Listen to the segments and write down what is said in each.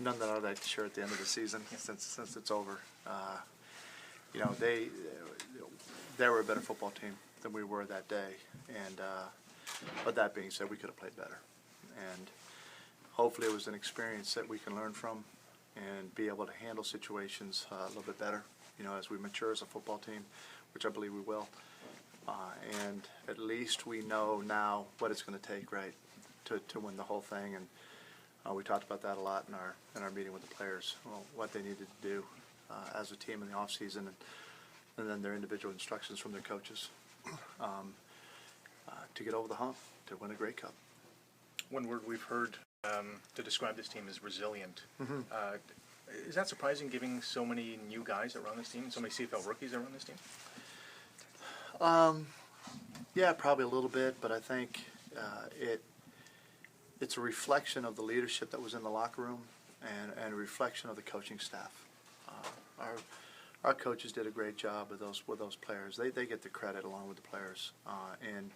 none that I'd like to share at the end of the season since it's over. You know, they were a better football team than we were that day, and but that being said, we could have played better, and hopefully it was an experience that we can learn from and be able to handle situations a little bit better, you know, as we mature as a football team, which I believe we will. And at least we know now what it's going to take, right, to win the whole thing. And we talked about that a lot in our meeting with the players, well, what they needed to do as a team in the off season, and then their individual instructions from their coaches to get over the hump, to win a Grey Cup. One word we've heard to describe this team is resilient. Mm-hmm. Is that surprising, giving so many new guys that run this team, so many CFL rookies that run this team? Yeah, probably a little bit, but I think it's a reflection of the leadership that was in the locker room and a reflection of the coaching staff. Our coaches did a great job with those players. They get the credit along with the players, and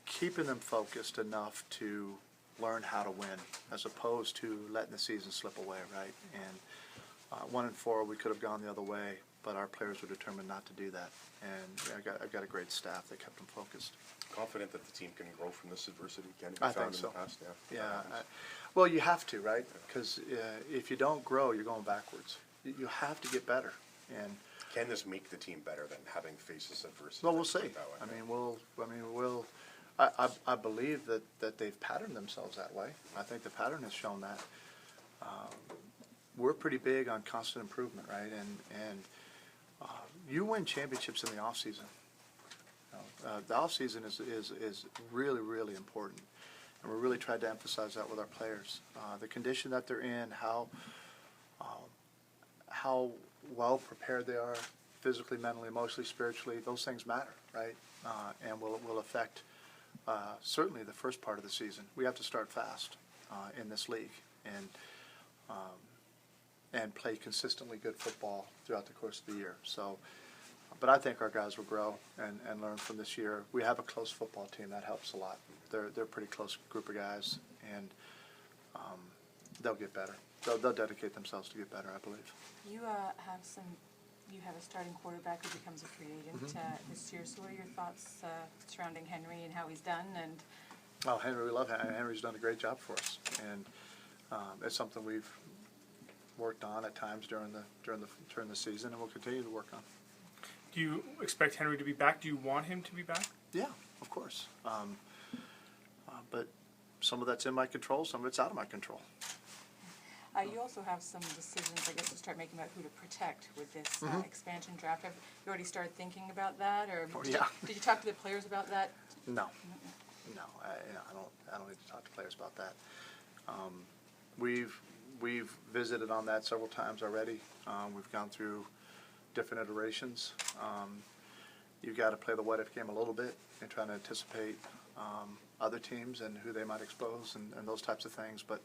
keeping them focused enough to learn how to win, as opposed to letting the season slip away, right? And 1-4, we could have gone the other way, but our players were determined not to do that. And I got a great staff that kept them focused. Confident that the team can grow from this adversity? Can it be I found think so. in the past? Yeah. Well, you have to, right? Because if you don't grow, you're going backwards. You have to get better. And can this make the team better than having faced this adversity? Well, we'll see. I believe that they've patterned themselves that way. I think the pattern has shown that. We're pretty big on constant improvement, right? And you win championships in the off season. The off season is really, really important, and we really tried to emphasize that with our players. The condition that they're in, how well prepared they are, physically, mentally, emotionally, spiritually. Those things matter, right? And will affect certainly the first part of the season. We have to start fast in this league and play consistently good football throughout the course of the year. So, but I think our guys will grow and learn from this year. We have a close football team. That helps a lot. They're a pretty close group of guys, and they'll get better. They'll dedicate themselves to get better, I believe. You have a starting quarterback who becomes a free agent this year. So what are your thoughts surrounding Henry and how he's done? And well, Henry, we love Henry. Henry's done a great job for us, and it's something we've worked on at times during the season, and we'll continue to work on. Do you expect Henry to be back? Do you want him to be back? Yeah, of course. But some of that's in my control, some of it's out of my control. You also have some decisions, I guess, to start making about who to protect with this expansion draft. Have you already started thinking about that, or did you talk to the players about that? No, I don't need to talk to players about that. We've visited on that several times already. We've gone through different iterations. You've got to play the what-if game a little bit and trying to anticipate other teams and who they might expose and those types of things. But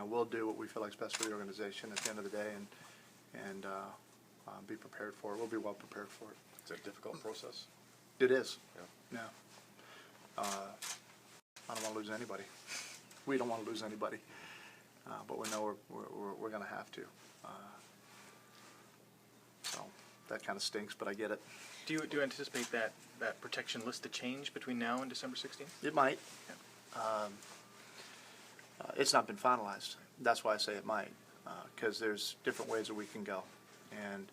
we'll do what we feel like is best for the organization at the end of the day, and be prepared for it. We'll be well prepared for it. It's a difficult process. It is. Yeah. I don't want to lose anybody. We don't want to lose anybody, but we know we're going to have to. So that kind of stinks, but I get it. Do you anticipate that protection list to change between now and December 16th? It might. Yeah. It's not been finalized. That's why I say it might, because there's different ways that we can go, and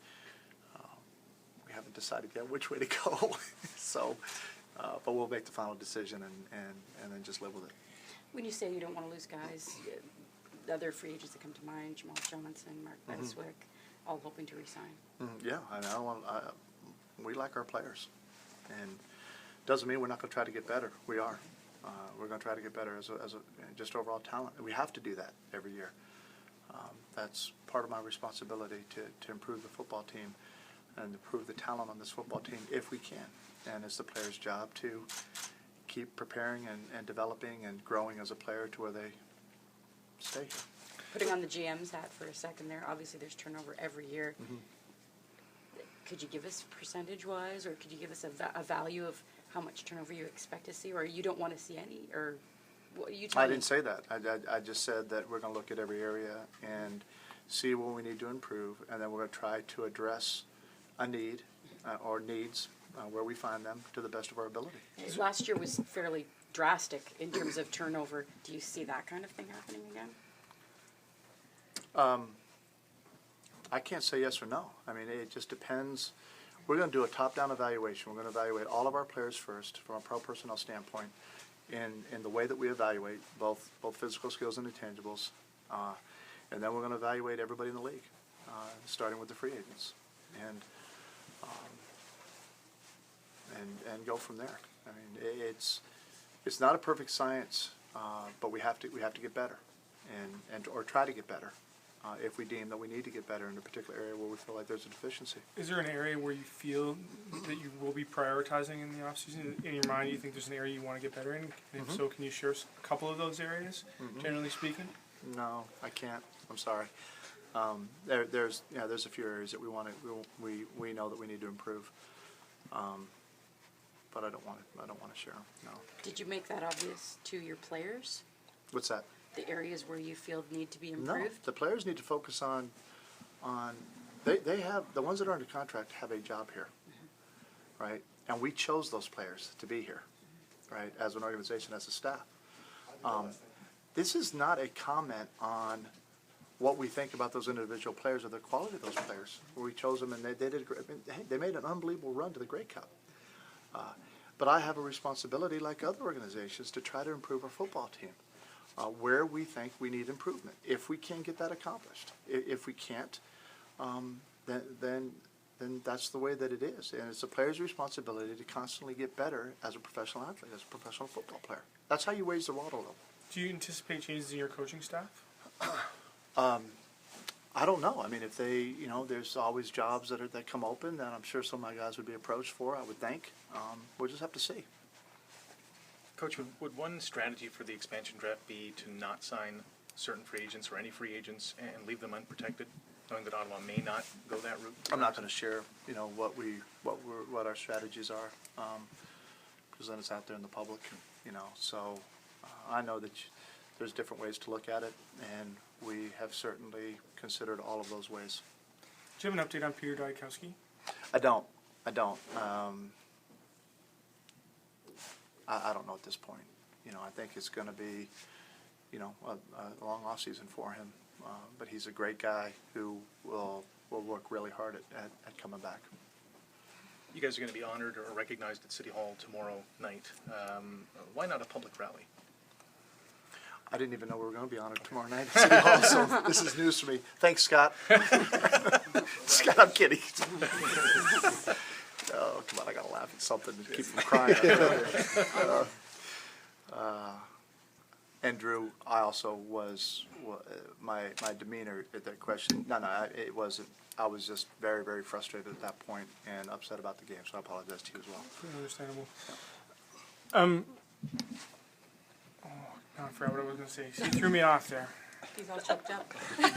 we haven't decided yet which way to go. So, but we'll make the final decision and then just live with it. When you say you don't want to lose guys, the other free agents that come to mind, Jamal Johnson, Mark Beswick, all hoping to resign. Yeah, we like our players, and doesn't mean we're not going to try to get better. We are. We're going to try to get better as a just overall talent. We have to do that every year. That's part of my responsibility to improve the football team and improve the talent on this football team if we can. And it's the players' job to keep preparing and developing and growing as a player to where they stay here. Putting on the GM's hat for a second there, obviously there's turnover every year. Could you give us percentage-wise, or could you give us a value of how much turnover you expect to see, or you don't want to see any, or You tell I me. didn't say that. I just said that we're going to look at every area and see what we need to improve, and then we're going to try to address a need or needs where we find them to the best of our ability. Last year was fairly drastic in terms of turnover. Do you see that kind of thing happening again? I can't say yes or no. I mean, it just depends. We're going to do a top-down evaluation. We're going to evaluate all of our players first from a pro personnel standpoint in the way that we evaluate both physical skills and intangibles. And then we're going to evaluate everybody in the league, starting with the free agents. And go from there. I mean, it's not a perfect science, but we have to get better, or try to get better, if we deem that we need to get better in a particular area where we feel like there's a deficiency. Is there an area where you feel that you will be prioritizing in the offseason? In your mind, you think there's an area you want to get better in? And if so, can you share a couple of those areas, generally speaking? No, I can't. I'm sorry. There's a few areas that we know that we need to improve. But I don't want to share them. No. Did you make that obvious to your players? What's that? The areas where you feel need to be No, improved? the players need to focus on they have, the ones that are under contract have a job here, right? And we chose those players to be here, right, as an organization, as a staff. This is not a comment on what we think about those individual players or the quality of those players. We chose them, and they did great. I mean, hey, they made an unbelievable run to the Grey Cup. But I have a responsibility, like other organizations, to try to improve our football team where we think we need improvement. If we can get that accomplished, if we can't, then that's the way that it is. And it's a player's responsibility to constantly get better as a professional athlete, as a professional football player. That's how you raise the water level. Do you anticipate changes in your coaching staff? I don't know. I mean, if they, there's always jobs that come open that I'm sure some of my guys would be approached for, I would think. We'll just have to see. Coach, would one strategy for the expansion draft be to not sign certain free agents or any free agents and leave them unprotected, knowing that Ottawa may not go that route? I'm not going to share, what our strategies are, because then it's out there in the public, So I know that there's different ways to look at it, and we have certainly considered all of those ways. Do you have an update on Peter Dykowski? I don't. I don't know at this point. I think it's going to be, a long off season for him. But he's a great guy who will work really hard at coming back. You guys are going to be honored or recognized at City Hall tomorrow night. Why not a public rally? I didn't even know we were going to be honored tomorrow night at City Hall, so this is news for me. Thanks, Scott. Scott, I'm kidding. Oh, come on, I got to laugh at something to keep from crying. And Drew, I also my demeanor at that question, it wasn't. I was just very, very frustrated at that point and upset about the game, so I apologize to you as well. Understandable. I forgot what I was going to say. So you threw me off there. He's all choked up. No,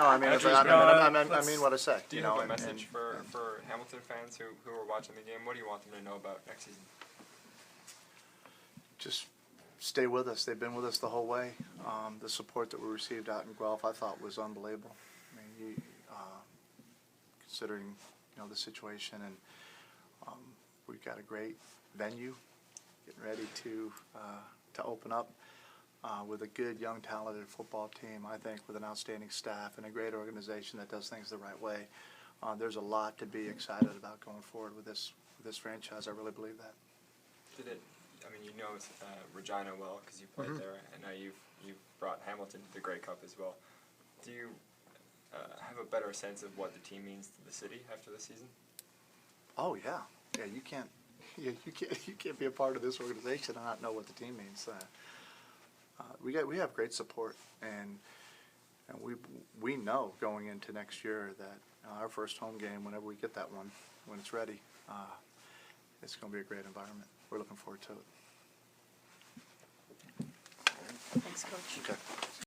I mean what I say. Do you have a message for Hamilton fans who are watching the game? What do you want them to know about next season? Just stay with us. They've been with us the whole way. The support that we received out in Guelph, I thought, was unbelievable. I mean, considering the situation, and we've got a great venue, getting ready to open up with a good, young, talented football team. I think with an outstanding staff and a great organization that does things the right way. There's a lot to be excited about going forward with this franchise. I really believe that. You know Regina well because you played there, and now you've brought Hamilton to the Grey Cup as well. Do you have a better sense of what the team means to the city after the season? Oh yeah, you can't be a part of this organization and not know what the team means. We have great support, and we know going into next year that our first home game, whenever we get that one, when it's ready, it's going to be a great environment. We're looking forward to it. Thanks, Coach. Okay.